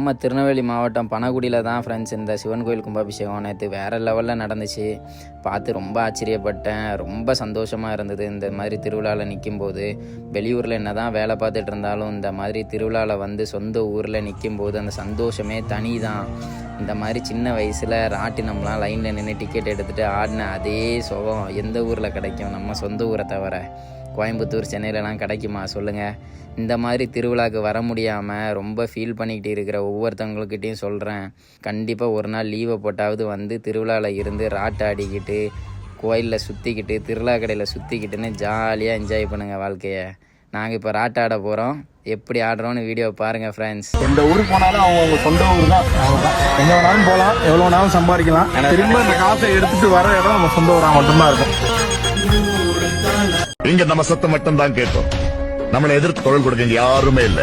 நம்ம திருநெல்வேலி மாவட்டம் பனகுடியில் தான் ஃப்ரெண்ட்ஸ் இந்த சிவன் கோயில் கும்பாபிஷேகம் நேற்று வேறு லெவலில் நடந்துச்சு. பார்த்து ரொம்ப ஆச்சரியப்பட்டேன், ரொம்ப சந்தோஷமாக இருந்தது. இந்த மாதிரி திருவிழாவில் நிற்கும்போது வெளியூரில் என்ன தான் வேலை பார்த்துட்டு இருந்தாலும் இந்த மாதிரி திருவிழாவில் வந்து சொந்த ஊரில் நிற்கும்போது அந்த சந்தோஷமே தனி தான். இந்த மாதிரி சின்ன வயசில் ராட்டினம்லாம் லைனில் நின்று டிக்கெட் எடுத்துகிட்டு ஆடின அதே சுகம் எந்த ஊரில் கிடைக்கும்? நம்ம சொந்த ஊரை தவிர கோயம்புத்தூர் சென்னையிலலாம் கிடைக்குமா சொல்லுங்கள்? இந்த மாதிரி திருவிழாவுக்கு வர முடியாமல் ரொம்ப ஃபீல் பண்ணிக்கிட்டு இருக்கிற ஒவ்வொருத்தவங்கக்கிட்டையும் சொல்கிறேன், கண்டிப்பாக ஒரு நாள் லீவை போட்டாவது வந்து திருவிழாவில் இருந்து ராட்டை ஆடிக்கிட்டு கோயிலில் சுற்றிக்கிட்டு திருவிழா கடையில் சுற்றிக்கிட்டுன்னு ஜாலியாக என்ஜாய் பண்ணுங்கள் வாழ்க்கையை. நாங்கள் இப்போ ராட்டை ஆட போகிறோம், எப்படி ஆடுறோன்னு வீடியோ பாருங்கள் ஃப்ரெண்ட்ஸ். எந்த ஊருக்கு போனாலும் அவங்க சொந்த ஊர் தான். எங்கே வேணாலும் போகலாம், எவ்வளோ வேணாலும் சம்பாதிக்கலாம். திரும்ப இந்த காசை எடுத்துகிட்டு வர இடம் நம்ம சொந்த ஊராக மட்டும்தான் இருக்கும். இங்க நம்ம சத்தம் மட்டும் தான் கேட்டோம், நம்மளை எதிர்த்து குரல் கொடுக்க யாருமே இல்லை.